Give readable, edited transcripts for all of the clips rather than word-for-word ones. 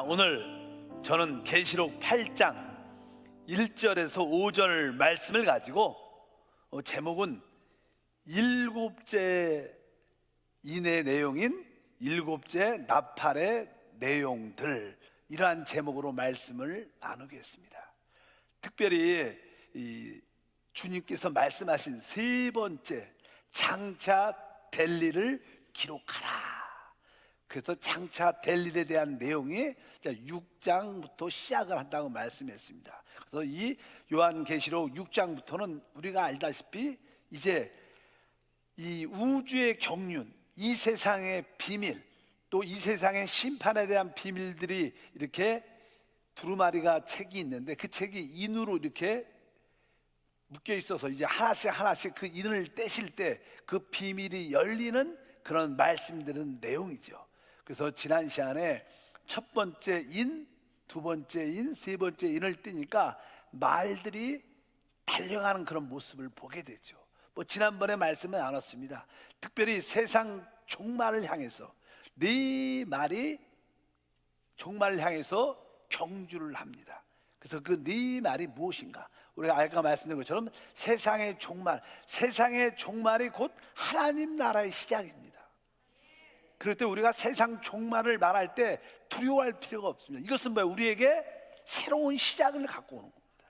오늘 저는 계시록 8장 1절에서 5절 말씀을 가지고 제목은 일곱째 인의 내용인 일곱째 나팔의 내용들, 이러한 제목으로 말씀을 나누겠습니다. 특별히 주님께서 말씀하신 세 번째 장차 될 일을 기록하라. 그래서 장차 될 일에 대한 내용이 6장부터 시작을 한다고 말씀했습니다. 그래서 이 요한계시록 6장부터는 우리가 알다시피 이제 이 우주의 경륜, 이 세상의 비밀, 또 이 세상의 심판에 대한 비밀들이 이렇게 두루마리가 책이 있는데 그 책이 인으로 이렇게 묶여 있어서 이제 하나씩 그 인을 떼실 때 그 비밀이 열리는 그런 말씀들은 내용이죠. 그래서 지난 시간에 첫 번째 인, 두 번째 인, 세 번째 인을 떼니까 말들이 달려가는 그런 모습을 보게 되죠. 지난번에 말씀을 나눴습니다. 특별히 세상 종말을 향해서 네 말이 종말을 향해서 경주를 합니다. 그래서 그 네 말이 무엇인가? 우리가 아까 말씀드린 것처럼 세상의 종말이 곧 하나님 나라의 시작입니다. 그럴 때 우리가 세상 종말을 말할 때 두려워할 필요가 없습니다. 이것은 뭐예요? 우리에게 새로운 시작을 갖고 오는 겁니다.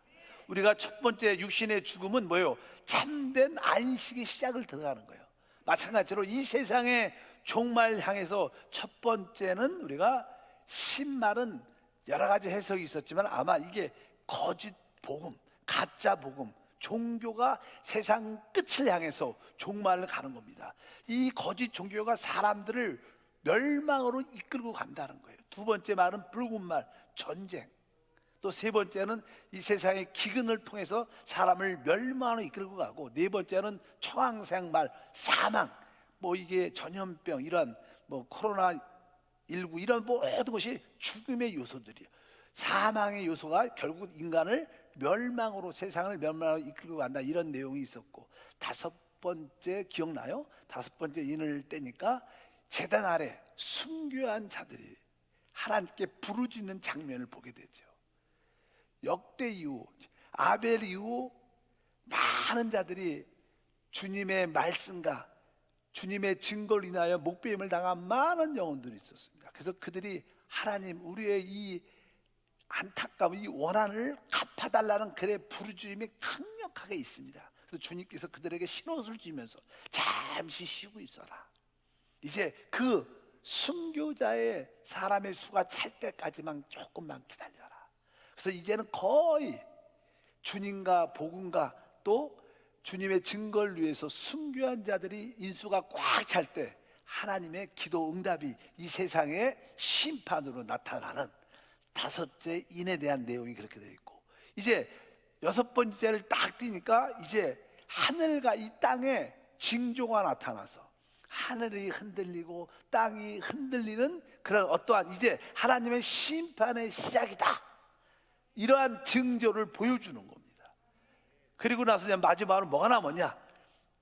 우리가 첫 번째 육신의 죽음은 뭐예요? 참된 안식의 시작을 들어가는 거예요. 마찬가지로 이 세상의 종말 향해서 첫 번째는 우리가 신말은 여러 가지 해석이 있었지만 아마 이게 거짓 복음, 가짜 복음, 종교가 세상 끝을 향해서 종말을 가는 겁니다. 이 거짓 종교가 사람들을 멸망으로 이끌고 간다는 거예요. 두 번째 말은 붉은 말, 전쟁. 또 세 번째는 이 세상의 기근을 통해서 사람을 멸망으로 이끌고 가고, 네 번째는 청황생말, 사망. 이게 전염병, 이런 코로나19 이런 모든 것이 죽음의 요소들이에요. 사망의 요소가 결국 인간을 멸망으로, 세상을 멸망으로 이끌고 간다, 이런 내용이 있었고, 다섯 번째 기억나요? 다섯 번째 인을 떼니까 제단 아래 순교한 자들이 하나님께 부르짖는 장면을 보게 되죠. 역대 이후, 아벨 이후 많은 자들이 주님의 말씀과 주님의 증거를 인하여 목배임을 당한 많은 영혼들이 있었습니다. 그래서 그들이 하나님, 우리의 이 안타까운 이 원한을 갚아달라는 그의 부르짖음이 강력하게 있습니다. 그래서 주님께서 그들에게 흰옷을 주면서 잠시 쉬고 있어라. 이제 그 순교자의 사람의 수가 찰 때까지만 조금만 기다려라. 그래서 이제는 거의 주님과 복음과 또 주님의 증거를 위해서 순교한 자들이 인수가 꽉 찰 때 하나님의 기도 응답이 이 세상의 심판으로 나타나는 다섯째 인에 대한 내용이 그렇게 되어 있고, 이제 여섯 번째를 딱 띄니까 이제 하늘과 이 땅에 징조가 나타나서 하늘이 흔들리고 땅이 흔들리는 그런 어떠한 이제 하나님의 심판의 시작이다, 이러한 징조를 보여주는 겁니다. 그리고 나서 이제 마지막으로 뭐가 남았냐?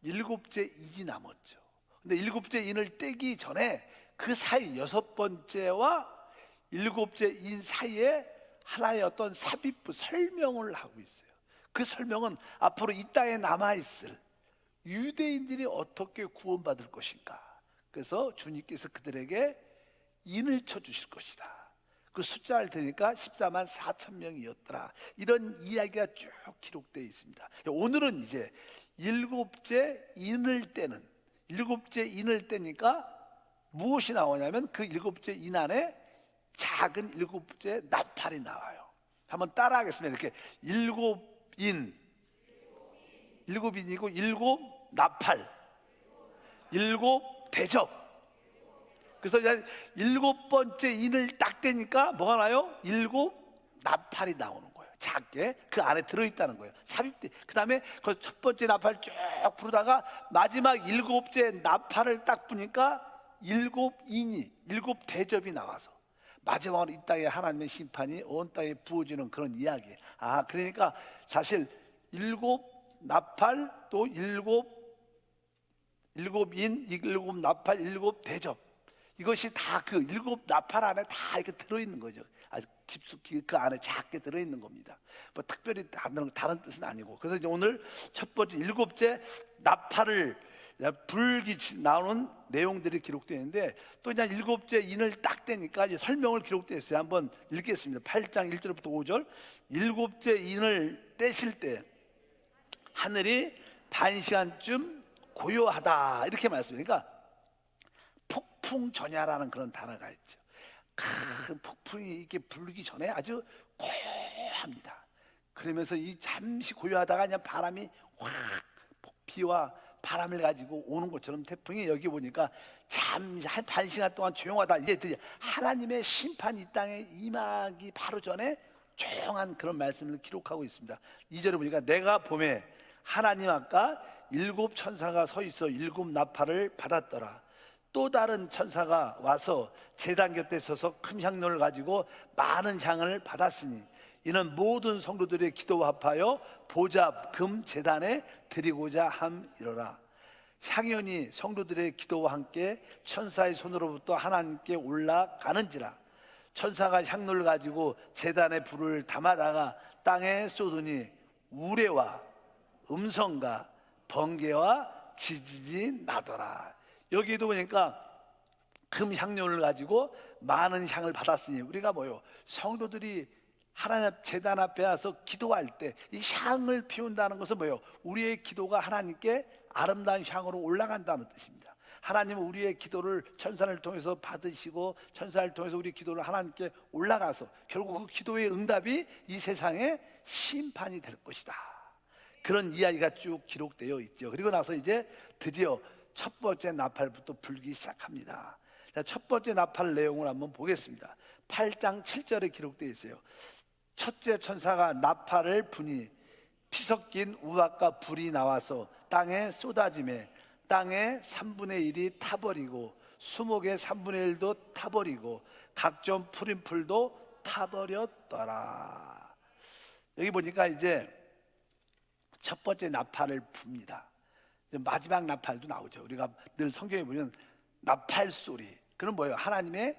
일곱째 인이 남았죠. 근데 일곱째 인을 떼기 전에 그 사이 여섯 번째와 일곱째 인 사이에 하나의 어떤 삽입부 설명을 하고 있어요. 그 설명은 앞으로 이 땅에 남아있을 유대인들이 어떻게 구원받을 것인가. 그래서 주님께서 그들에게 인을 쳐주실 것이다. 그 숫자를 들으니까 14만 4천 명이었더라. 이런 이야기가 쭉 기록되어 있습니다. 오늘은 이제 일곱째 인을 떼니까 무엇이 나오냐면 그 일곱째 인 안에 작은 일곱째 나팔이 나와요. 한번 따라하겠습니다. 이렇게 일곱인이고 일곱 나팔, 일곱 대접. 그래서 이제 일곱 번째 인을 딱 떼니까 뭐가 나요? 일곱 나팔이 나오는 거예요. 작게 그 안에 들어있다는 거예요. 삽입돼. 그 다음에 그 첫 번째 나팔 쭉 부르다가 마지막 일곱째 나팔을 딱 부니까 일곱 대접이 나와서 마지막으로 이 땅에 하나님의 심판이 온 땅에 부어지는 그런 이야기. 그러니까 사실 일곱 나팔, 또 일곱 인, 일곱 나팔, 일곱 대접, 이것이 다 그 일곱 나팔 안에 다 이렇게 들어있는 거죠. 아주 깊숙이 그 안에 작게 들어있는 겁니다. 뭐 특별히 다른 뜻은 아니고. 그래서 이제 오늘 첫 번째 일곱째 나팔을 불기 나오는 내용들이 기록되어 있는데, 또 이제 일곱째 인을 딱 떼니까 이제 설명을 기록되어 있어요. 한번 읽겠습니다. 8장 1절부터 5절. 일곱째 인을 떼실 때 하늘이 반 시간쯤 고요하다, 이렇게 말씀하니까 폭풍전야라는 그런 단어가 있죠. 그 폭풍이 이렇게 불기 전에 아주 고요합니다. 그러면서 이 잠시 고요하다가 그냥 바람이 확, 비와 바람을 가지고 오는 것처럼 태풍이, 여기 보니까 잠시 한 반 시간 동안 조용하다. 이제 드디어 하나님의 심판이 이 땅에 임하기 바로 전에 조용한 그런 말씀을 기록하고 있습니다. 2절에 보니까 내가 봄에 하나님 아까 일곱 천사가 서 있어 일곱 나팔을 받았더라. 또 다른 천사가 와서 제단 곁에 서서 큰 향로를 가지고 많은 향을 받았으니 이는 모든 성도들의 기도와 합하여 보좌 금 제단에 드리고자 함이로라. 향연이 성도들의 기도와 함께 천사의 손으로부터 하나님께 올라가는지라. 천사가 향로를 가지고 제단에 불을 담아다가 땅에 쏟으니 우레와 음성과 번개와 지진이 나더라. 여기도 보니까 금 향료를 가지고 많은 향을 받았으니, 우리가 뭐요? 성도들이 하나님 제단 앞에 와서 기도할 때 이 향을 피운다는 것은 뭐요? 우리의 기도가 하나님께 아름다운 향으로 올라간다는 뜻입니다. 하나님은 우리의 기도를 천사를 통해서 받으시고 천사를 통해서 우리 기도를 하나님께 올라가서 결국 그 기도의 응답이 이 세상에 심판이 될 것이다. 그런 이야기가 쭉 기록되어 있죠. 그리고 나서 이제 드디어 첫 번째 나팔부터 불기 시작합니다. 자, 첫 번째 나팔 내용을 한번 보겠습니다. 8장 7절에 기록되어 있어요. 첫째 천사가 나팔을 부니 피 섞인 우박과 불이 나와서 땅에 쏟아지매 땅의 3분의 1이 타버리고 수목의 3분의 1도 타버리고 각종 푸른 풀도 타버렸더라. 여기 보니까 이제 첫 번째 나팔을 붑니다. 마지막 나팔도 나오죠. 우리가 늘 성경에 보면 나팔 소리, 그건 뭐예요? 하나님의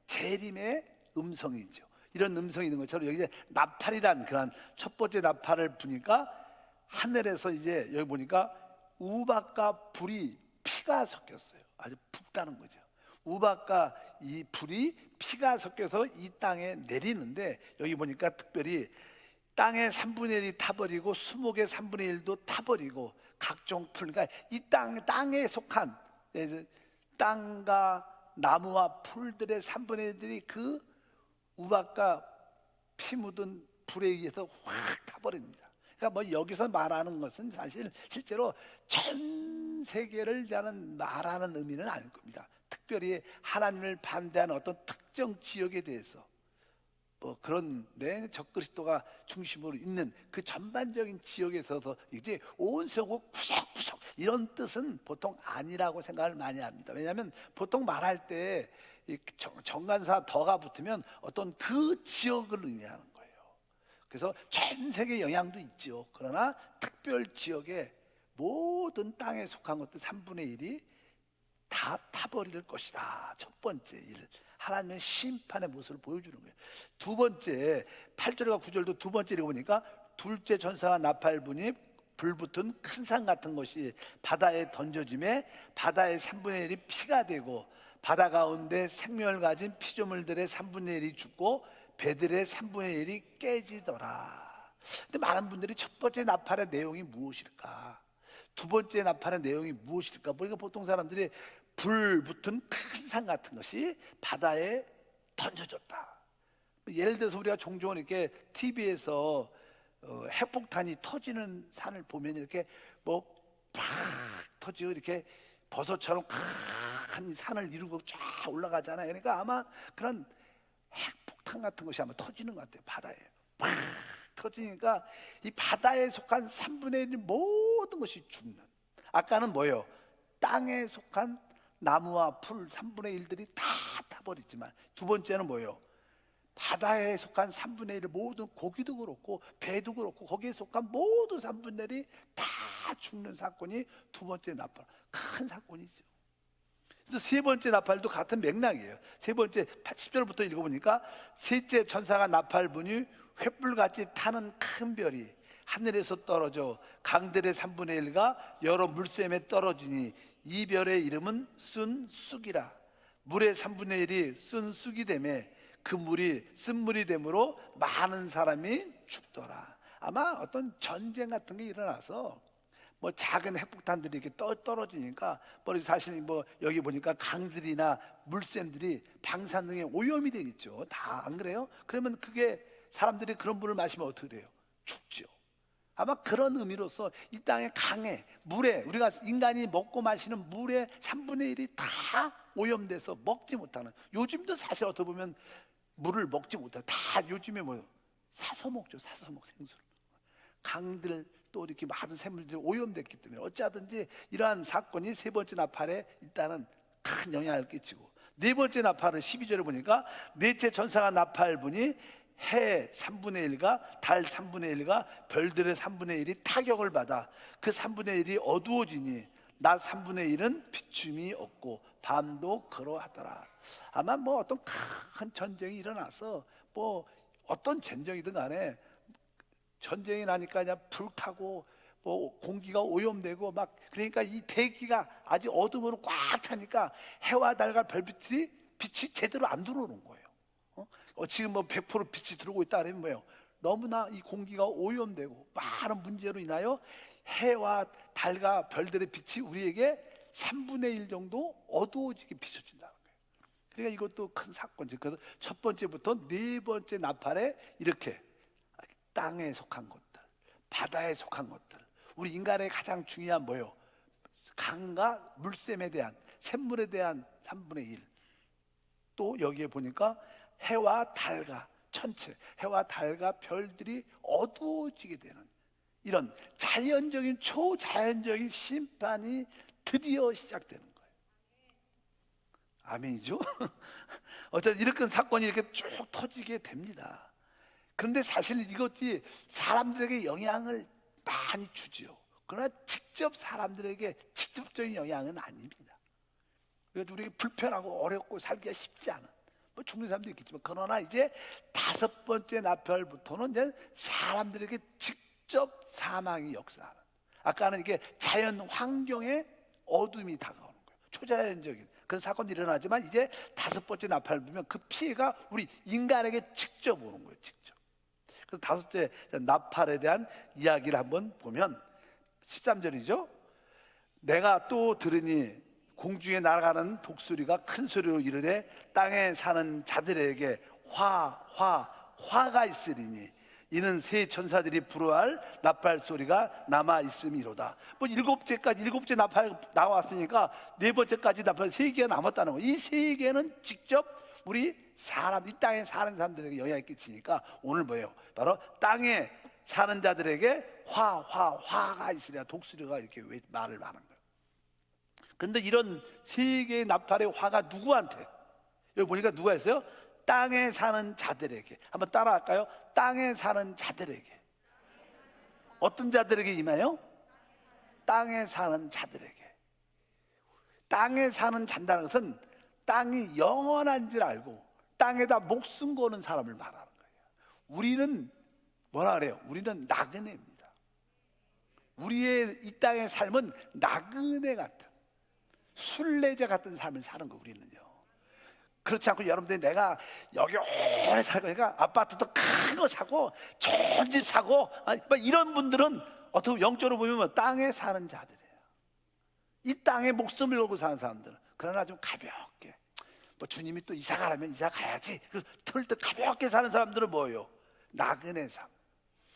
재림의 음성이죠. 이런 음성이 있는 것처럼 여기 이제 나팔이란 그런 첫 번째 나팔을 부니까 하늘에서 이제 여기 보니까 우박과 불이 피가 섞였어요. 아주 붓다는 거죠. 우박과 이 불이 피가 섞여서 이 땅에 내리는데, 여기 보니까 특별히 땅의 3분의 1이 타버리고 수목의 3분의 1도 타버리고 각종 풀, 그러니까 이 땅에 속한 땅과 나무와 풀들의 3분의 1들이 그 우박과 피 묻은 불에 의해서 확 타버립니다. 그러니까 뭐 여기서 말하는 것은 사실 실제로 전 세계를 말하는 의미는 아닐 겁니다. 특별히 하나님을 반대하는 어떤 특정 지역에 대해서 뭐 그런데 적그리스도가 중심으로 있는 그 전반적인 지역에 있어서 이제 온 세계 구석구석 이런 뜻은 보통 아니라고 생각을 많이 합니다. 왜냐하면 보통 말할 때 정관사 더가 붙으면 어떤 그 지역을 의미하는 거예요. 그래서 전 세계 영향도 있죠. 그러나 특별 지역에 모든 땅에 속한 것들 3분의 1이 다 타버릴 것이다. 첫 번째 일, 하나님의 심판의 모습을 보여주는 거예요. 두 번째 8절과 9절도 두 번째 읽어보니까 둘째 천사가 나팔 부니 불붙은 큰 산 같은 것이 바다에 던져짐에 바다의 3분의 1이 피가 되고 바다 가운데 생명을 가진 피조물들의 3분의 1이 죽고 배들의 3분의 1이 깨지더라. 근데 많은 분들이 첫 번째 나팔의 내용이 무엇일까? 두 번째 나팔의 내용이 무엇일까? 보니까 보통 사람들이 불 붙은 큰 산 같은 것이 바다에 던져졌다. 예를 들어서 우리가 종종 이렇게 TV에서 핵폭탄이 터지는 산을 보면 이렇게 뭐 팍 터지고 이렇게 버섯처럼 큰 산을 이루고 쫙 올라가잖아요. 그러니까 아마 그런 핵폭탄 같은 것이 아마 터지는 것 같아요. 바다에 팍 터지니까 이 바다에 속한 3분의 1 모든 것이 죽는. 아까는 뭐예요? 땅에 속한 나무와 풀 3분의 1들이 다 타버리지만, 두 번째는 뭐예요? 바다에 속한 3분의 1 모든 고기도 그렇고 배도 그렇고 거기에 속한 모든 3분의 1이 다 죽는 사건이 두 번째 나팔, 큰 사건이죠. 그래서 세 번째 나팔도 같은 맥락이에요. 세 번째 10절부터 읽어보니까 셋째 천사가 나팔 부니 횃불같이 타는 큰 별이 하늘에서 떨어져 강들의 3분의 1가 여러 물샘에 떨어지니 이 별의 이름은 쓴 쑥이라. 물의 3분의 1이 쓴 쑥이 되매 그 물이 쓴물이 되므로 많은 사람이 죽더라. 아마 어떤 전쟁 같은 게 일어나서 뭐 작은 핵폭탄들이 이렇게 떨어지니까 뭐 사실 뭐 여기 보니까 강들이나 물샘들이 방사능에 오염이 되겠죠. 다 안 그래요? 그러면 그게 사람들이 그런 물을 마시면 어떻게 돼요? 죽죠. 아마 그런 의미로서 이 땅의 강에 물에 우리가 인간이 먹고 마시는 물의 3분의 1이 다 오염돼서 먹지 못하는, 요즘도 사실 어떻게 보면 물을 먹지 못해요. 다 요즘에 뭐 사서 먹죠. 사서 먹 생수를. 강들 또 이렇게 많은 샘물들이 오염됐기 때문에 어찌하든지 이러한 사건이 세 번째 나팔에 일단은 큰 영향을 끼치고, 네 번째 나팔은 12절에 보니까 넷째 천사가 나팔 부니 해 3분의 1과 달 3분의 1과 별들의 3분의 1이 타격을 받아 그 3분의 1이 어두워지니 낮 3분의 1은 비춤이 없고 밤도 그러하더라. 아마 뭐 어떤 큰 전쟁이 일어나서 뭐 어떤 전쟁이든 간에 전쟁이 나니까 그냥 불타고 뭐 공기가 오염되고 막, 그러니까 이 대기가 아직 어둠으로 꽉 차니까 해와 달과 별빛이 빛이 제대로 안 들어오는 거예요. 지금 뭐 100% 빛이 들어오고 있다 그러면 뭐예요? 너무나 이 공기가 오염되고 많은 문제로 인하여 해와 달과 별들의 빛이 우리에게 3분의 1 정도 어두워지게 비춰진다는 거예요. 그러니까 이것도 큰 사건이죠. 그래서 첫 번째부터 네 번째 나팔에 이렇게 땅에 속한 것들, 바다에 속한 것들, 우리 인간의 가장 중요한 뭐예요? 강과 물샘에 대한, 샘물에 대한 3분의 1. 또 여기에 보니까 해와 달과 천체, 해와 달과 별들이 어두워지게 되는 이런 자연적인 초자연적인 심판이 드디어 시작되는 거예요. 아멘이죠? 어쨌든 이렇게 사건이 이렇게 쭉 터지게 됩니다. 그런데 사실 이것이 사람들에게 영향을 많이 주죠. 그러나 직접 사람들에게 직접적인 영향은 아닙니다. 그래서 우리에게 불편하고 어렵고 살기가 쉽지 않은, 뭐 죽는 사람도 있겠지만, 그러나 이제 다섯 번째 나팔부터는 이제 사람들에게 직접 사망이 역사하는, 아까는 이게 자연 환경에 어둠이 다가오는 거예요. 초자연적인 그런 사건이 일어나지만 이제 다섯 번째 나팔을 불면 그 피해가 우리 인간에게 직접 오는 거예요. 직접. 그래서 다섯째 나팔에 대한 이야기를 한번 보면 13절이죠. 내가 또 들으니 공중에 날아가는 독수리가 큰 소리로 이르되 땅에 사는 자들에게 화가 있으리니 이는 세 천사들이 불어할 나팔 소리가 남아 있음이로다. 뭐 일곱째 나팔 나왔으니까 네 번째까지 나팔 세 개가 남았다는 거예요. 이 세 개는 직접 우리 사람, 이 땅에 사는 사람들에게 영향을 끼치니까 오늘 뭐예요? 바로 땅에 사는 자들에게 화가 있으리라. 독수리가 이렇게 말을 하는 거예요. 근데 이런 세 개의 나팔의 화가 누구한테? 여기 보니까 누가 했어요? 땅에 사는 자들에게. 한번 따라할까요? 땅에 사는 자들에게. 어떤 자들에게 임해요? 땅에 사는 자들에게. 땅에 사는 잔다는 것은 땅이 영원한 줄 알고 땅에다 목숨 거는 사람을 말하는 거예요. 우리는 뭐라 그래요? 우리는 나그네입니다. 우리의 이 땅의 삶은 나그네 같은, 순례자 같은 삶을 사는 거. 우리는요. 그렇지 않고 여러분들이 내가 여기 오래 살 거니까 아파트도 큰 거 사고 좋은 집 사고, 이런 분들은 어떻게 보면 영적으로 보면 땅에 사는 자들이에요. 이 땅에 목숨을 걸고 사는 사람들은. 그러나 좀 가볍게, 뭐 주님이 또 이사 가라면 이사 가야지, 털 때 가볍게 사는 사람들은 뭐예요? 나그네 삶.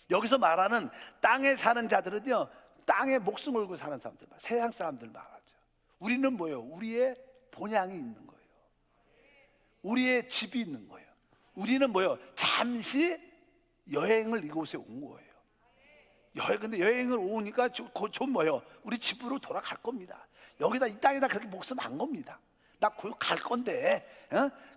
여기서 말하는 땅에 사는 자들은요, 땅에 목숨 걸고 사는 사람들, 세상 사람들 말하죠. 우리는 뭐예요? 우리의 본향이 있는 거예요. 우리의 집이 있는 거예요. 우리는 뭐예요? 잠시 여행을 이곳에 온 거예요. 근데 여행을 오니까 좀 뭐예요? 우리 집으로 돌아갈 겁니다. 여기다, 이 땅에다 그렇게 목숨 안 겁니다. 나 거기 갈 건데,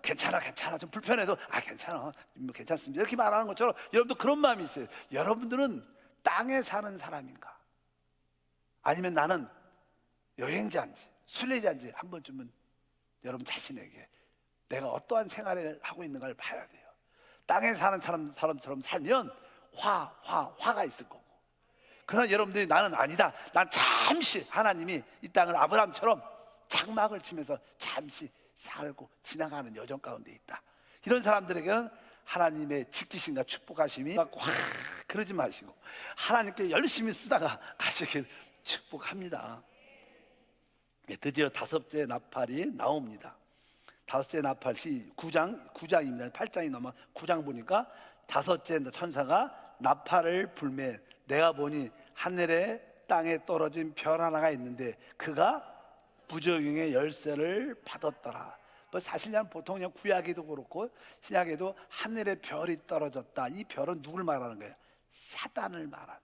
괜찮아, 좀 불편해도 괜찮아, 뭐 괜찮습니다, 이렇게 말하는 것처럼 여러분도 그런 마음이 있어요. 여러분들은 땅에 사는 사람인가? 아니면 나는 여행자인지 순례자인지 한 번쯤은 여러분 자신에게 내가 어떠한 생활을 하고 있는가를 봐야 돼요. 땅에 사는 사람처럼 살면 화가 있을 거고, 그러나 여러분들이 나는 아니다, 난 잠시 하나님이 이 땅을 아브라함처럼 장막을 치면서 잠시 살고 지나가는 여정 가운데 있다, 이런 사람들에게는 하나님의 지키심과 축복하심이 막 그러지 마시고 하나님께 열심히 쓰다가 가시길 축복합니다. 드디어 다섯째 나팔이 나옵니다. 다섯째 나팔이 9장입니다. 8장이 넘어 9장 보니까 다섯째 천사가 나팔을 불매 내가 보니 하늘에 땅에 떨어진 별 하나가 있는데 그가 무적용의 열쇠를 받았더라. 사실 보통 그냥 구약에도 그렇고 신약에도 하늘에 별이 떨어졌다, 이 별은 누굴 말하는 거예요? 사단을 말하죠.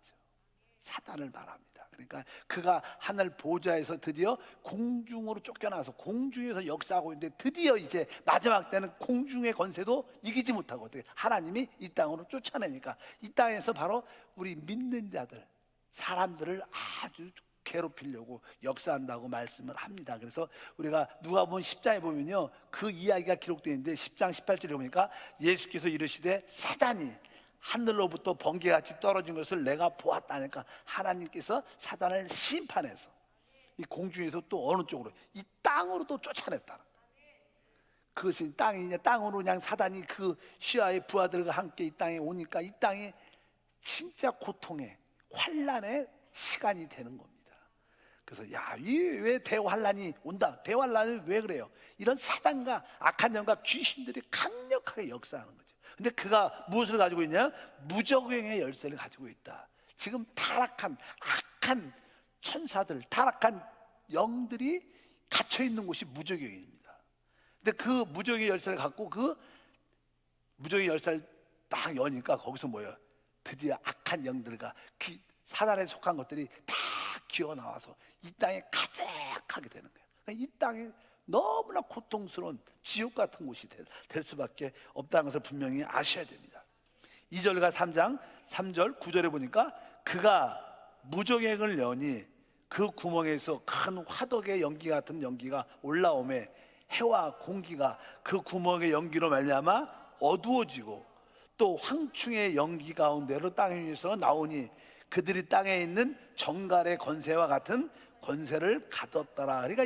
사단을 말합니다. 그러니까 그가 하늘 보좌에서 드디어 공중으로 쫓겨나서 공중에서 역사하고 있는데, 드디어 이제 마지막 때는 공중의 권세도 이기지 못하고 어떻게 하나님이 이 땅으로 쫓아내니까 이 땅에서 바로 우리 믿는 자들, 사람들을 아주 괴롭히려고 역사한다고 말씀을 합니다. 그래서 우리가 누가복음 10장에 보면요, 그 이야기가 기록되어 있는데 10장 18절에 보니까 예수께서 이르시되 사단이 하늘로부터 번개같이 떨어진 것을 내가 보았다니까, 하나님께서 사단을 심판해서 이 공중에서 또 어느 쪽으로, 이 땅으로도 쫓아냈다. 그것이 땅으로 그냥 사단이 그 시아의 부하들과 함께 이 땅에 오니까 이 땅이 진짜 고통의 환난의 시간이 되는 겁니다. 그래서 왜 대환란이 온다? 대환란은 왜 그래요? 이런 사단과 악한 영과 귀신들이 강력하게 역사하는 거죠. 근데 그가 무엇을 가지고 있냐? 무적행의 열쇠를 가지고 있다. 지금 타락한 악한 천사들, 타락한 영들이 갇혀 있는 곳이 무적행입니다. 근데 그 무적의 열쇠를 갖고 그 무적의 열쇠를 딱 여니까 거기서 뭐예요? 드디어 악한 영들과 사단에 속한 것들이 다 기어 나와서 이 땅에 가득하게 되는 거예요. 그러니까 이 땅에 너무나 고통스러운 지옥 같은 곳이 될 수밖에 없다는 것을 분명히 아셔야 됩니다. 2절과 3장 3절 9절에 보니까 그가 무적행을 여니 그 구멍에서 큰 화덕의 연기 같은 연기가 올라오매 해와 공기가 그 구멍의 연기로 말미암아 어두워지고 또 황충의 연기 가운데로 땅 위에서 나오니 그들이 땅에 있는 정갈의 권세와 같은 권세를 가졌더라. 그러니까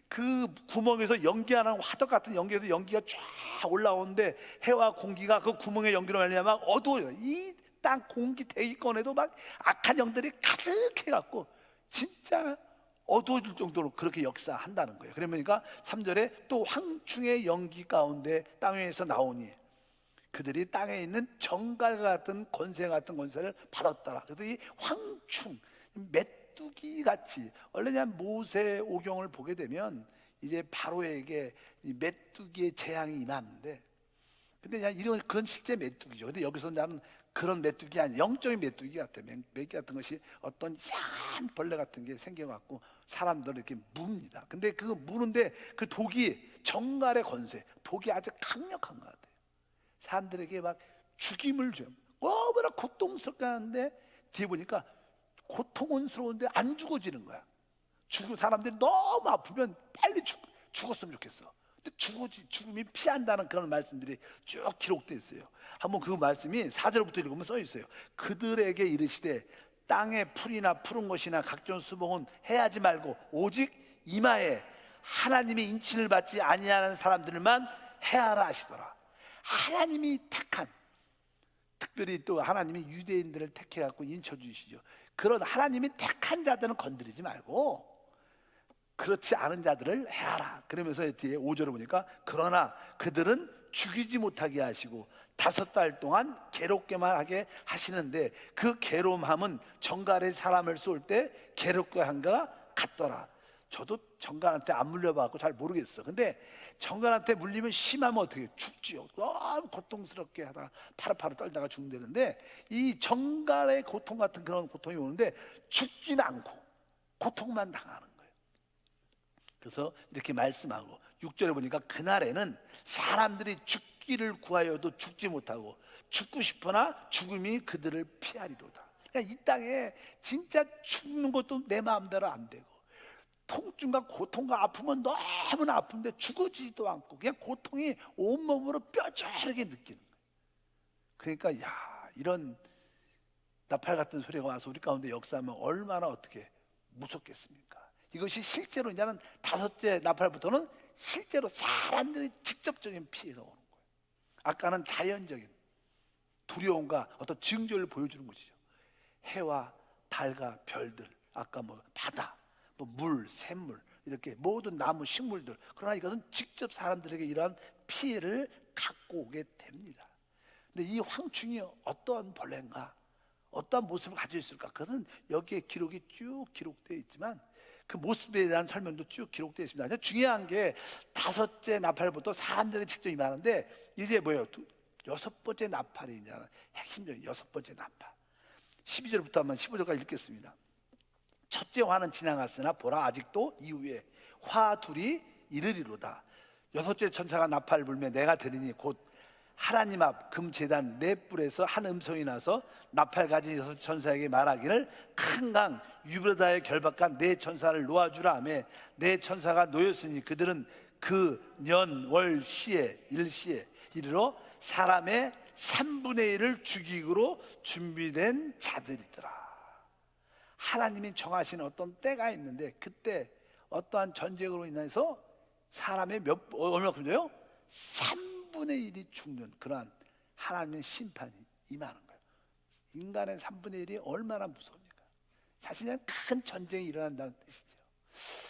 그 구멍에서 연기하는 화덕 같은 연기에서 연기가 쫙 올라오는데 해와 공기가 그 구멍의 연기로 말미암아 어두워요. 이 땅 공기 대기권에도 막 악한 영들이 가득해갖고 진짜 어두워질 정도로 그렇게 역사한다는 거예요. 그러니까 3절에 또 황충의 연기 가운데 땅 위에서 나오니 그들이 땅에 있는 정갈 같은 권세 같은 권세를 받았더라. 그래서 이 황충, 메뚜기 같이, 원래 그냥 모세 오경을 보게 되면 이제 바로에게 이 메뚜기의 재앙이 임하는데, 근데 그냥 그건 실제 메뚜기죠. 근데 여기서 나는 그런 메뚜기 아니, 영적인 메뚜기 같아요. 메뚜기 같은 것이 어떤 이상한 벌레 같은 게 생겨갖고 사람들을 이렇게 뭅니다. 근데 그 무는데 그 독이 정갈의 권세, 독이 아주 강력한 것 같아요. 사람들에게 막 죽임을 줘요. 너무나 고통스럽게 하는데 뒤에 보니까 고통스러운데 안 죽어지는 거야. 사람들이 너무 아프면 빨리 죽었으면 좋겠어. 근데 죽음이 피한다는 그런 말씀들이 쭉 기록되어 있어요. 한번 그 말씀이 4절부터 읽으면 써 있어요. 그들에게 이르시되 땅의 풀이나 푸른 것이나 각종 수봉은 해하지 말고 오직 이마에 하나님의 인친을 받지 아니하는 사람들만 해하라 하시더라. 하나님이 택한, 특별히 또 하나님이 유대인들을 택해 갖고 인쳐 주시죠. 그런 하나님이 택한 자들은 건드리지 말고 그렇지 않은 자들을 해하라. 그러면서 뒤에 5절을 보니까 그러나 그들은 죽이지 못하게 하시고 5달 동안 괴롭게만 하게 하시는데 그 괴로움함은 정갈의 사람을 쏠 때 괴롭게 한 것 같더라. 저도 정갈한테 안 물려봐갖고 잘 모르겠어. 근데 정갈한테 물리면 심하면 어떻게 해요? 죽지요. 너무 고통스럽게 하다가 파르파르 떨다가 죽는다는데 이 정갈의 고통 같은 그런 고통이 오는데 죽지는 않고 고통만 당하는 거예요. 그래서 이렇게 말씀하고 6절에 보니까 그날에는 사람들이 죽기를 구하여도 죽지 못하고 죽고 싶으나 죽음이 그들을 피하리로다. 그러니까 이 땅에 진짜 죽는 것도 내 마음대로 안 되고 통증과 고통과 아픔은 너무나 아픈데 죽어지지도 않고 그냥 고통이 온몸으로 뼈저리게 느끼는 거예요. 그러니까 이런 나팔 같은 소리가 와서 우리 가운데 역사하면 얼마나 어떻게 무섭겠습니까? 이것이 실제로 이제는 다섯째 나팔부터는 실제로 사람들이 직접적인 피해가 오는 거예요. 아까는 자연적인 두려움과 어떤 징조를 보여주는 것이죠. 해와 달과 별들, 아까 바다, 물, 샘물, 이렇게 모든 나무, 식물들. 그러나 이것은 직접 사람들에게 이러한 피해를 갖고 오게 됩니다. 근데 이 황충이 어떠한 벌레인가, 어떠한 모습을 가지고 있을까? 그것은 여기에 기록이 쭉 기록되어 있지만 그 모습에 대한 설명도 쭉 기록되어 있습니다. 중요한 게 다섯째 나팔부터 사람들이 직접 임하는데 이제 뭐예요? 여섯 번째 나팔이 이제 핵심적인 여섯 번째 나팔. 12절부터 한번 15절까지 읽겠습니다. 첫째 화는 지나갔으나 보라 아직도 이후에 화 둘이 이르리로다. 여섯째 천사가 나팔을 불며 내가 들으니 곧 하나님 앞 금제단 네 뿔에서 한 음성이 나서 나팔 가진 여섯 천사에게 말하기를 큰 강 유브라다에 결박한 네 천사를 놓아주라 하며 네 천사가 놓였으니 그들은 그 년 월 시에 일시에 이르러 사람의 3분의 1을 죽이기로 준비된 자들이더라. 하나님이 정하시는 어떤 때가 있는데 그때 어떠한 전쟁으로 인해서 사람의 얼마큼요? 3분의 1이 죽는 그러한 하나님의 심판이 임하는 거예요. 인간의 3분의 1이 얼마나 무섭습니까? 사실은 큰 전쟁이 일어난다는 뜻이죠.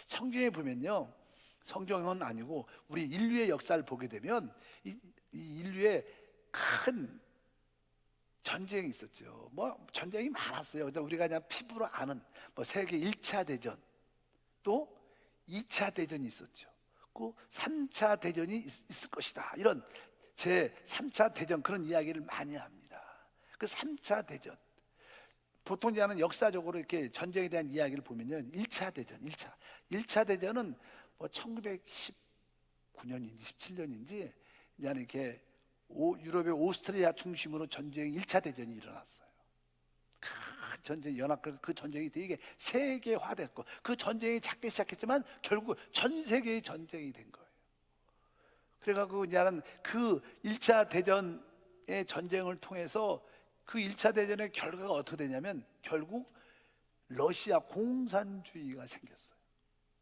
성경에 보면요, 성경은 아니고 우리 인류의 역사를 보게 되면 이 인류의 큰 전쟁이 있었죠. 전쟁이 많았어요. 우리가 그냥 피부로 아는 세계 1차 대전, 또 2차 대전이 있었죠. 그 3차 대전이 있을 것이다. 이런 제 3차 대전 그런 이야기를 많이 합니다. 그 3차 대전 보통 이제는 역사적으로 이렇게 전쟁에 대한 이야기를 보면요, 1차 대전, 1차 대전은 1919년인지 17년인지 그냥 이렇게 유럽의 오스트리아 중심으로 전쟁 1차 대전이 일어났어요. 큰 전쟁, 그 전쟁이 되게 세계화됐고 그 전쟁이 작게 시작했지만 결국 전 세계의 전쟁이 된 거예요. 그래가지고 이제는 그 1차 대전의 전쟁을 통해서 그 1차 대전의 결과가 어떻게 되냐면 결국 러시아 공산주의가 생겼어요.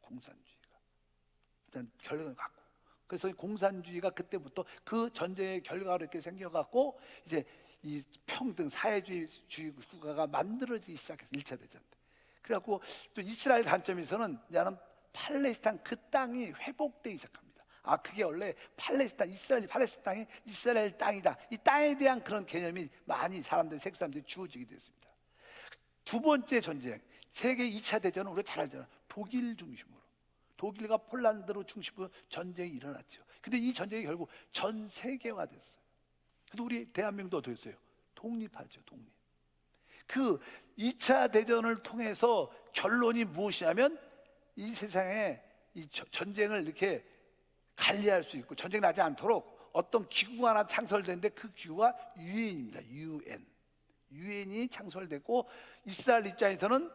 공산주의가 일단 결과를 갖고, 그래서 공산주의가 그때부터 그 전쟁의 결과로 이렇게 생겨갖고 이제 이 평등 사회주의 국가가 만들어지기 시작했어요. 1차 대전 때. 그래갖고 또 이스라엘 관점에서는 이제는 팔레스타인 그 땅이 회복되기 시작합니다. 그게 원래 이스라엘 팔레스타인 땅이 이스라엘 땅이다. 이 땅에 대한 그런 개념이 많이 세계 사람들이 주어지게 됐습니다. 두 번째 전쟁, 세계 2차 대전은 우리가 잘 알잖아요. 독일 중심으로, 독일과 폴란드로 중심으로 전쟁이 일어났죠. 근데 이 전쟁이 결국 전 세계화됐어요. 그래서 우리 대한민국도 어떻게 했어요? 독립하죠. 독립. 그 2차 대전을 통해서 결론이 무엇이냐면 이 세상에 이 전쟁을 이렇게 관리할 수 있고 전쟁 나지 않도록 어떤 기구가 하나 창설되는데 그 기구가 유엔입니다. 유엔이 창설됐고 이스라엘 입장에서는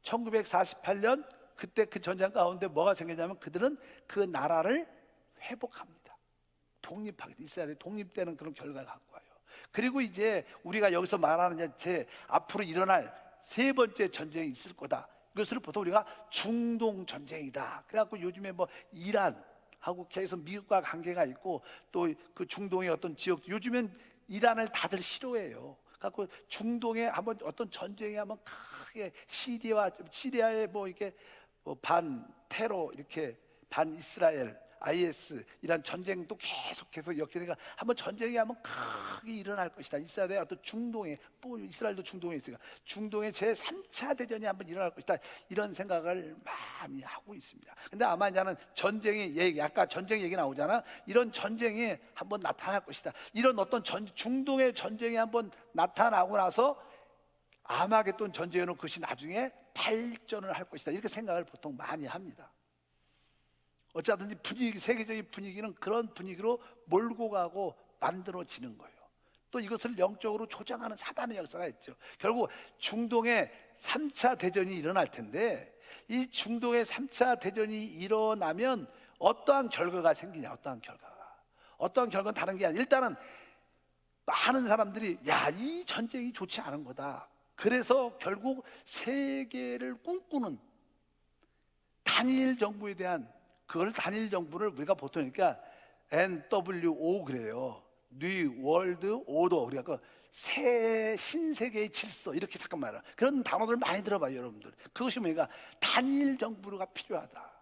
1948년 그때 그 전쟁 가운데 뭐가 생겼냐면 그들은 그 나라를 회복합니다. 독립하게, 이스라엘이 독립되는 그런 결과를 갖고 와요. 그리고 이제 우리가 여기서 말하는 제 앞으로 일어날 세 번째 전쟁이 있을 거다. 이것을 보통 우리가 중동 전쟁이다. 그래갖고 요즘에 이란하고 계속 미국과 관계가 있고 또 그 중동의 어떤 지역, 요즘엔 이란을 다들 싫어해요. 그래갖고 중동에 한번 어떤 전쟁이 한번 크게 시리아의 이렇게 반 테러, 이렇게 반 이스라엘, IS 이란 전쟁도 계속해서 역전해가 한번 전쟁이 한번 크게 일어날 것이다. 이스라엘의 어떤 중동에, 이스라엘도 중동에 있으니까 중동의 제 3차 대전이 한번 일어날 것이다. 이런 생각을 많이 하고 있습니다. 근데 아마 이제는 전쟁의 얘기, 아까 전쟁 얘기 나오잖아. 이런 전쟁이 한번 나타날 것이다. 이런 어떤 중동의 전쟁이 한번 나타나고 나서 아마겟돈 전쟁으로 그것이 나중에 발전을 할 것이다. 이렇게 생각을 보통 많이 합니다. 어쩌든지 세계적인 분위기는 그런 분위기로 몰고 가고 만들어지는 거예요. 또 이것을 영적으로 조장하는 사단의 역사가 있죠. 결국 중동에 3차 대전이 일어날 텐데 이 중동의 3차 대전이 일어나면 어떠한 결과가 생기냐, 어떠한 결과는 다른 게 아니라 일단은 많은 사람들이 야, 이 전쟁이 좋지 않은 거다. 그래서 결국 세계를 꿈꾸는 단일 정부에 대한, 그걸 단일 정부를 우리가 보통 그러니까 NWO 그래요. 뉴 월드 오더. 그러니까 새 신세계의 질서, 이렇게 잠깐 말해요. 그런 단어들 많이 들어봐요, 여러분들. 그것이 뭐니까 단일 정부가 필요하다.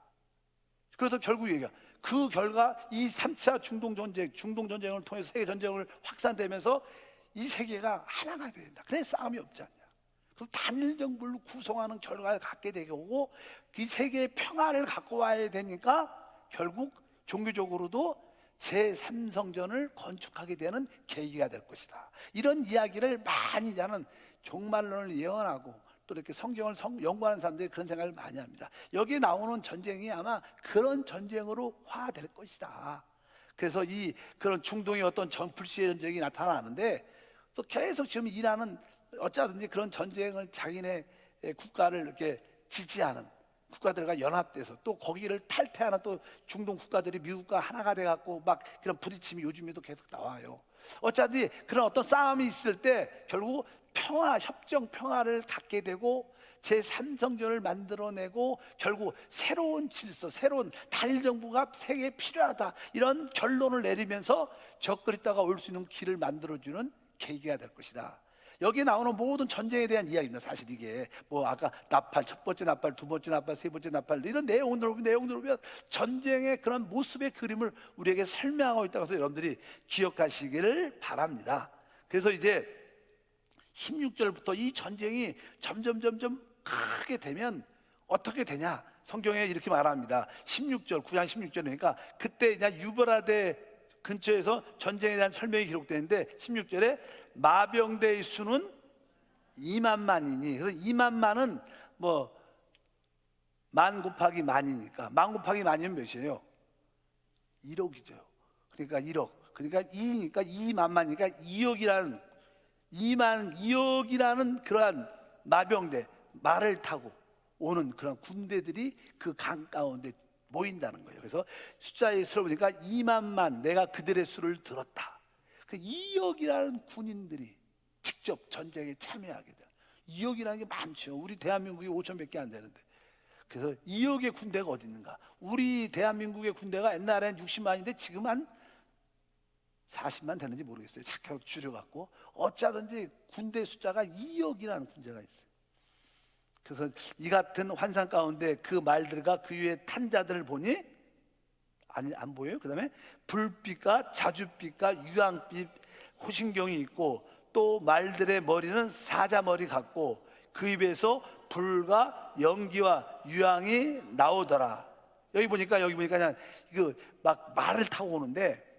그래서 결국 얘기가 그 결과 이 3차 중동 전쟁을 통해서 세계 전쟁을 확산되면서 이 세계가 하나가 돼야 된다. 그래서 싸움이 없지 않냐. 그래서 단일 정부를 구성하는 결과를 갖게 되고 이 세계의 평화를 갖고 와야 되니까 결국 종교적으로도 제3성전을 건축하게 되는 계기가 될 것이다. 이런 이야기를 많이 하는 종말론을 예언하고 또 이렇게 성경을 연구하는 사람들이 그런 생각을 많이 합니다. 여기에 나오는 전쟁이 아마 그런 전쟁으로 화될 것이다. 그래서 그런 중동의 어떤 불시의 전쟁이 나타나는데 또 계속 지금 이란은 어쩌든지 그런 전쟁을 자기네 국가를 이렇게 지지하는 국가들과 연합돼서 또 거기를 탈퇴하는 또 중동 국가들이 미국과 하나가 돼갖고 막 그런 부딪힘이 요즘에도 계속 나와요. 어차피 그런 어떤 싸움이 있을 때 결국 평화를 갖게 되고 제3성전을 만들어내고 결국 새로운 질서, 새로운 단일 정부가 세계에 필요하다, 이런 결론을 내리면서 적그리스도가 올 수 있는 길을 만들어주는 계기가 될 것이다. 여기 나오는 모든 전쟁에 대한 이야기입니다. 사실 이게 뭐 아까 나팔, 첫 번째 나팔, 두 번째 나팔, 세 번째 나팔, 이런 내용들을 보면 전쟁의 그런 모습의 그림을 우리에게 설명하고 있다고 해서 여러분들이 기억하시기를 바랍니다. 그래서 이제 16절부터 이 전쟁이 점점 크게 되면 어떻게 되냐, 성경에 이렇게 말합니다. 16절, 9장 16절이니까 그때 그냥 유브라데 근처에서 전쟁에 대한 설명이 기록되는데 16절에 마병대의 수는 2만만이니, 그래서 2만만은 뭐 만 곱하기 만이니까 만 곱하기 만이면 몇이에요? 1억이죠. 그러니까 1억, 그러니까 2니까 2만만이니까 2억이라는 그러한 마병대, 말을 타고 오는 그런 군대들이 그 강 가운데 모인다는 거예요. 그래서 숫자의 수를 보니까 2만만, 내가 그들의 수를 들었다. 2억이라는 군인들이 직접 전쟁에 참여하게 돼요. 2억이라는 게 많죠. 우리 대한민국이 5천밖에 안 되는데. 그래서 2억의 군대가 어디 있는가? 우리 대한민국의 군대가 옛날엔 60만인데 지금 한 40만 되는지 모르겠어요. 착하게 줄여갖고 어쩌든지 군대 숫자가 2억이라는 군대가 있어요. 그래서 이 같은 환상 가운데 그 말들과 그 위에 탄 자들을 보니 안 보여요? 그 다음에 불빛과 자줏빛과 유황빛 호신경이 있고 또 말들의 머리는 사자머리 같고 그 입에서 불과 연기와 유황이 나오더라. 여기 보니까 그냥 이거 막 말을 타고 오는데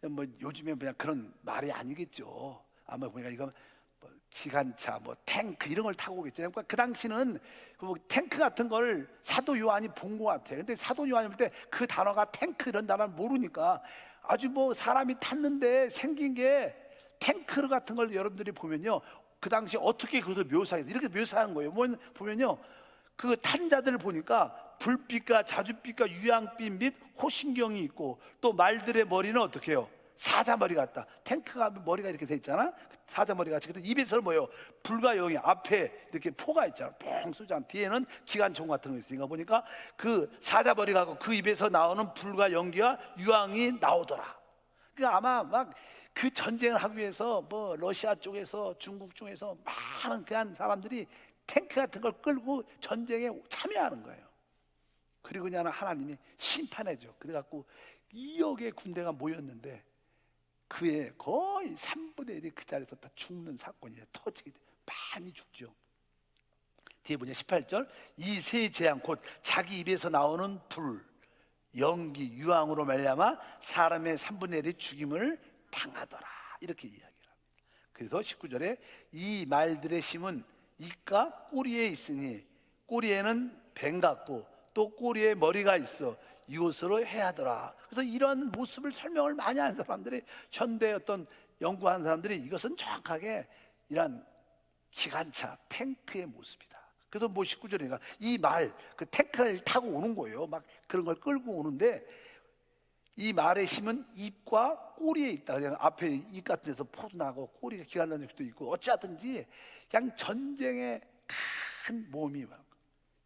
뭐 요즘에 그냥 그런 말이 아니겠죠. 아마 보니까 이거 뭐 기관차, 뭐 탱크 이런 걸 타고 오겠죠. 그러니까 그 당시는 그 탱크 같은 걸 사도 요한이 본 것 같아요. 근데 사도 요한이 볼 때 그 단어가 탱크 이런 단어를 모르니까 아주 뭐 사람이 탔는데 생긴 게 탱크 같은 걸 여러분들이 보면요, 그 당시 어떻게 그것을 묘사해서 이렇게 묘사한 거예요. 보면요, 그 탄 자들을 보니까 불빛과 자줏빛과 유황빛 및 호신경이 있고 또 말들의 머리는 어떻게 해요? 사자머리 같다. 탱크가 머리가 이렇게 돼 있잖아. 사자머리 같이. 근데 입에서 뭐예요? 불과 영이 앞에 이렇게 포가 있잖아. 뻥 쏘잖아. 뒤에는 기관총 같은 거 있으니까 보니까 그 사자머리 같고 그 입에서 나오는 불과 연기와 유황이 나오더라. 그러니까 아마 막 그 전쟁을 하기 위해서 뭐 러시아 쪽에서 중국 중에서 많은 그한 사람들이 탱크 같은 걸 끌고 전쟁에 참여하는 거예요. 그리고 그냥 하나님이 심판해줘. 그래갖고 2억의 군대가 모였는데 그의 거의 3분의 1이 그 자리에서 다 죽는 사건이 터지게 돼. 많이 죽죠. 뒤에 보냐 18절, 이 세 재앙 곧 자기 입에서 나오는 불, 연기, 유황으로 말미암아 사람의 3분의 1이 죽임을 당하더라. 이렇게 이야기를 합니다. 그래서 19절에 이 말들의 심은 입과 꼬리에 있으니 꼬리에는 뱀 같고 또 꼬리에 머리가 있어 이것으로 해하더라. 그래서 이런 모습을 설명을 많이 하는 사람들이, 현대 어떤 연구하는 사람들이 이것은 정확하게 이런 기관차 탱크의 모습이다. 그래서 뭐 19절이니까 이 말, 그 태클을 타고 오는 거예요. 막 그런 걸 끌고 오는데 이 말의 힘은 입과 꼬리에 있다. 그냥 앞에 입 같은 데서 포도 나고 꼬리가 기가 나는 적도 있고 어찌하든지 그냥 전쟁의 큰 모험이 막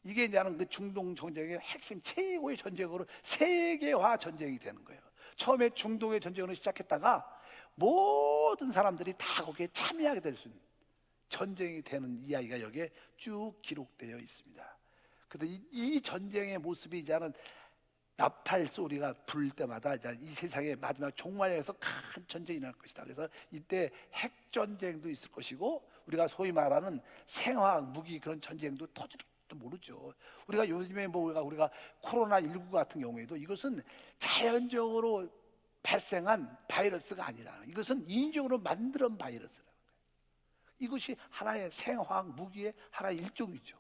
이게 이제 그 중동 전쟁의 핵심 최고의 전쟁으로 세계화 전쟁이 되는 거예요. 처음에 중동의 전쟁으로 시작했다가 모든 사람들이 다 거기에 참여하게 될 수 있는 전쟁이 되는 이야기가 여기에 쭉 기록되어 있습니다. 그런데 이 전쟁의 모습이 이제는 나팔 소리가 불 때마다 이제 이 세상의 마지막 종말에서 큰 전쟁이 날 것이다. 그래서 이때 핵 전쟁도 있을 것이고 우리가 소위 말하는 생화학 무기 그런 전쟁도 터질지도 모르죠. 우리가 요즘에 뭐 우리가 코로나19 같은 경우에도 이것은 자연적으로 발생한 바이러스가 아니라 이것은 인위적으로 만든 바이러스라는 거예요. 이것이 하나의 생화학 무기의 하나의 일종이죠.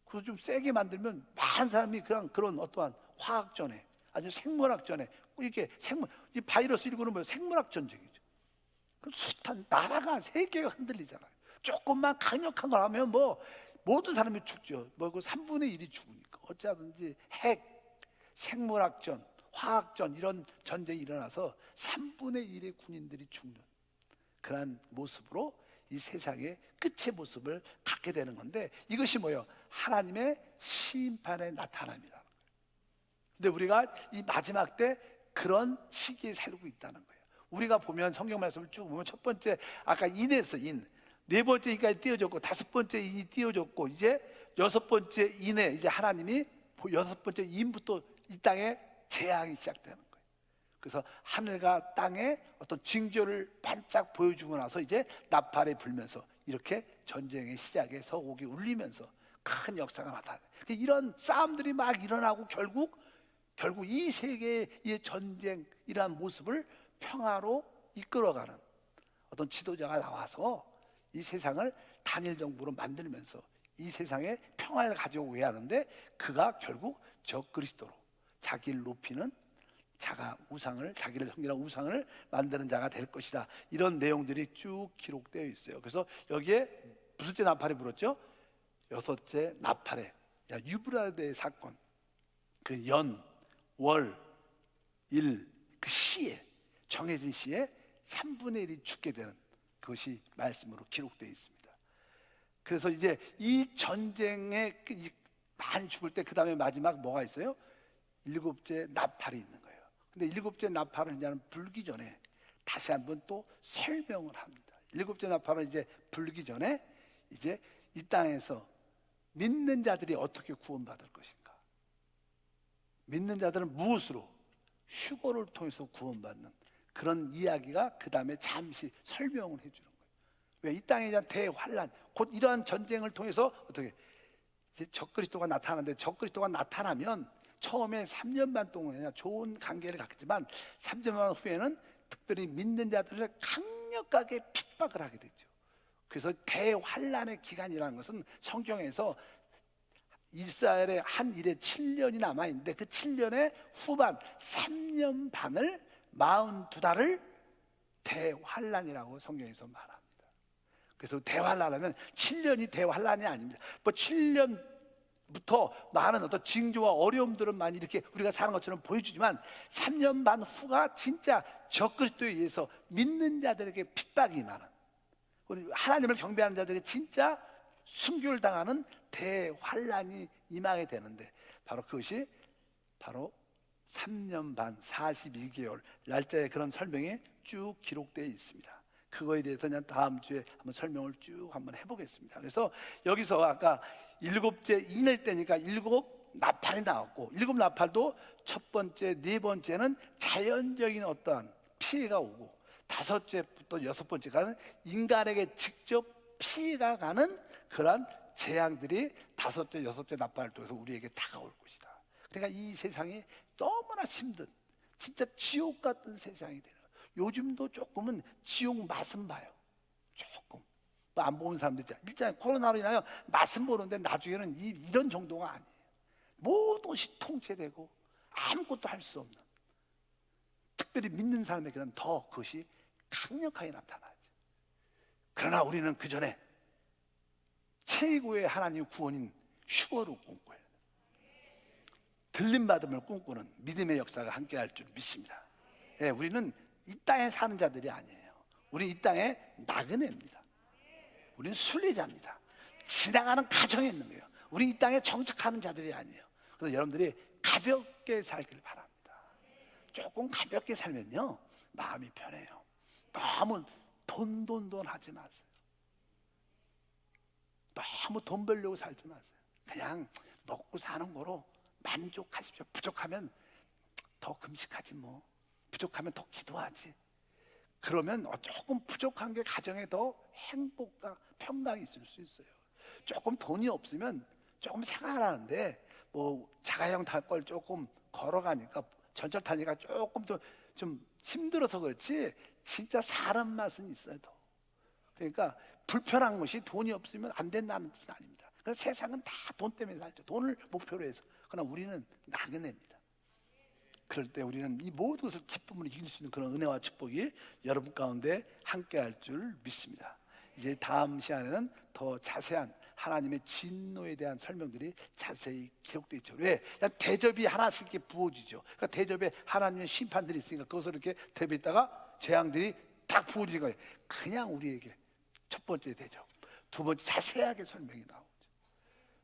그래서 좀 세게 만들면 많은 사람이 그런 어떠한 화학전에 아주 생물학전에 이렇게 이 바이러스 19는 뭐예요? 생물학 전쟁이죠. 그 숱한 나라가 세계가 흔들리잖아요. 조금만 강력한 걸 하면 뭐 모든 사람이 죽죠. 뭐 그 3분의 1이 죽으니까 어찌하든지 핵, 생물학전, 화학전 이런 전쟁이 일어나서 3분의 1의 군인들이 죽는 그러한 모습으로 이 세상의 끝의 모습을 갖게 되는 건데 이것이 뭐예요? 하나님의 심판의 나타남이라는 거예요. 근데 우리가 이 마지막 때 그런 시기에 살고 있다는 거예요. 우리가 보면 성경 말씀을 쭉 보면 첫 번째 아까 인에서 인, 네 번째 인까지 띄워졌고 다섯 번째 인이 띄워졌고 이제 여섯 번째 인에 이제 하나님이 여섯 번째 인부터 이 땅에 재앙이 시작되는 거예요. 그래서 하늘과 땅에 어떤 징조를 반짝 보여주고 나서 이제 나팔에 불면서 이렇게 전쟁의 시작에 서곡이 울리면서 큰 역사가 나타나요. 이런 싸움들이 막 일어나고 결국 이 세계의 전쟁이라는 모습을 평화로 이끌어가는 어떤 지도자가 나와서 이 세상을 단일 정부로 만들면서 이 세상에 평화를 가져오게 하는데 그가 결국 적그리스도로 자기를 높이는 자가 우상을 자기를 섬기는 우상을 만드는 자가 될 것이다. 이런 내용들이 쭉 기록되어 있어요. 그래서 여기에 무슨째 나팔에 불었죠? 여섯째 나팔에 유브라데 사건 그 연, 월, 일 그 시에 정해진 시에 3분의 1이 죽게 되는 그것이 말씀으로 기록되어 있습니다. 그래서 이제 이 전쟁에 많이 죽을 때 그 다음에 마지막 뭐가 있어요? 일곱째 나팔이 있는 거예요. 근데 일곱째 나팔을 이제 불기 전에 다시 한번 또 설명을 합니다. 일곱째 나팔을 이제 불기 전에 이제 이 땅에서 믿는 자들이 어떻게 구원받을 것인가? 믿는 자들은 무엇으로? 휴거를 통해서 구원받는 그런 이야기가 그 다음에 잠시 설명을 해주는 거예요. 왜? 이 땅에 대한 대환란, 곧 이러한 전쟁을 통해서 어떻게 이제 적그리스도가 나타나는데 적그리스도가 나타나면 처음에 3년 반 동안 좋은 관계를 갖지만 3년 반 후에는 특별히 믿는 자들을 강력하게 핍박을 하게 되죠. 그래서 대환란의 기간이라는 것은 성경에서 이스라엘의 한 일에 7년이 남아있는데 그 7년의 후반 3년 반을 42달을 대환란이라고 성경에서 말합니다. 그래서 대환란하면 7년이 대환란이 아닙니다. 뭐 7년부터 많은 어떤 징조와 어려움들은 많이 이렇게 우리가 사는 것처럼 보여주지만 3년 반 후가 진짜 적그리스도에 의해서 믿는 자들에게 핍박이 많은 하나님을 경배하는 자들에게 진짜 순교를 당하는 대환란이 임하게 되는데 바로 그것이 바로 3년 반 42개월 날짜에 그런 설명이 쭉 기록되어 있습니다. 그거에 대해서 그냥 다음 주에 한번 설명을 쭉 한번 해보겠습니다. 그래서 여기서 아까 일곱째 인을 때니까 일곱 나팔이 나왔고 일곱 나팔도 첫 번째, 네 번째는 자연적인 어떠한 피해가 오고 다섯째부터 여섯 번째가는 인간에게 직접 피해가 가는 그러한 재앙들이 다섯째, 여섯째 나팔을 통해서 우리에게 다가올 것이다. 그러니까 이 세상이 너무나 힘든 진짜 지옥 같은 세상이 되는 요즘도 조금은 지옥 맛은 봐요. 조금 뭐 안 보는 사람들 있잖아요. 일단 코로나로 인하여 맛은 보는데 나중에는 이런 정도가 아니에요. 모든 것이 통제되고 아무것도 할 수 없는 특별히 믿는 사람에게는 더 그것이 강력하게 나타나죠. 그러나 우리는 그 전에 최고의 하나님 구원인 휴거를 꿈꿔요. 들림받음을 꿈꾸는 믿음의 역사가 함께할 줄 믿습니다. 예, 우리는 이 땅에 사는 자들이 아니에요. 우리는 이 땅에 나그네입니다. 우리는 순례자입니다. 지나가는 가정에 있는 거예요. 우리는 이 땅에 정착하는 자들이 아니에요. 그래서 여러분들이 가볍게 살길 바랍니다. 조금 가볍게 살면요 마음이 편해요. 너무 돈 하지 마세요. 너무 돈 벌려고 살지 마세요. 그냥 먹고 사는 거로 만족하십시오. 부족하면 더 금식하지 뭐. 부족하면 더 기도하지. 그러면 조금 부족한 게 가정에 더 행복과 평강이 있을 수 있어요. 조금 돈이 없으면 조금 생활하는데 뭐 자가용 탈 걸 조금 걸어가니까 전철 타니까 조금 좀 힘들어서 그렇지 진짜 사람 맛은 있어요. 더. 그러니까 불편한 것이 돈이 없으면 안 된다는 뜻은 아닙니다. 그래서 세상은 다 돈 때문에 살죠. 돈을 목표로 해서. 그러나 우리는 나그네입니다. 그럴 때 우리는 이 모든 것을 기쁨으로 이길 수 있는 그런 은혜와 축복이 여러분 가운데 함께할 줄 믿습니다. 이제 다음 시간에는 더 자세한 하나님의 진노에 대한 설명들이 자세히 기록되어 있죠. 왜? 그냥 대접이 하나씩 이렇게 부어지죠. 그러니까 대접에 하나님의 심판들이 있으니까 그것을 이렇게 대비했다가 재앙들이 딱 부어지는 거예요. 그냥 우리에게 첫 번째 대접, 두 번째 자세하게 설명이 나오죠.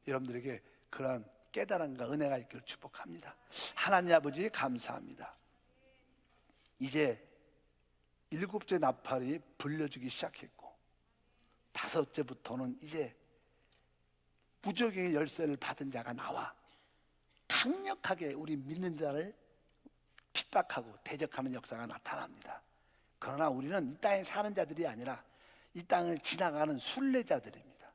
여러분들에게 그러한 깨달음과 은혜가 있기를 축복합니다. 하나님 아버지 감사합니다. 이제 7째 나팔이 불려주기 시작했고 5째부터는 이제 무적의 열쇠를 받은 자가 나와 강력하게 우리 믿는 자를 핍박하고 대적하는 역사가 나타납니다. 그러나 우리는 이 땅에 사는 자들이 아니라 이 땅을 지나가는 순례자들입니다.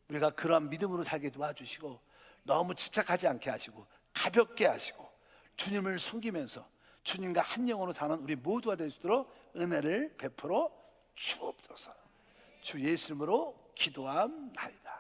우리가 그러한 믿음으로 살게 도와주시고 너무 집착하지 않게 하시고 가볍게 하시고 주님을 섬기면서 주님과 한 영으로 사는 우리 모두가 될 수 있도록 은혜를 베풀어 주옵소서. 주 예수 이름으로 기도함나이다.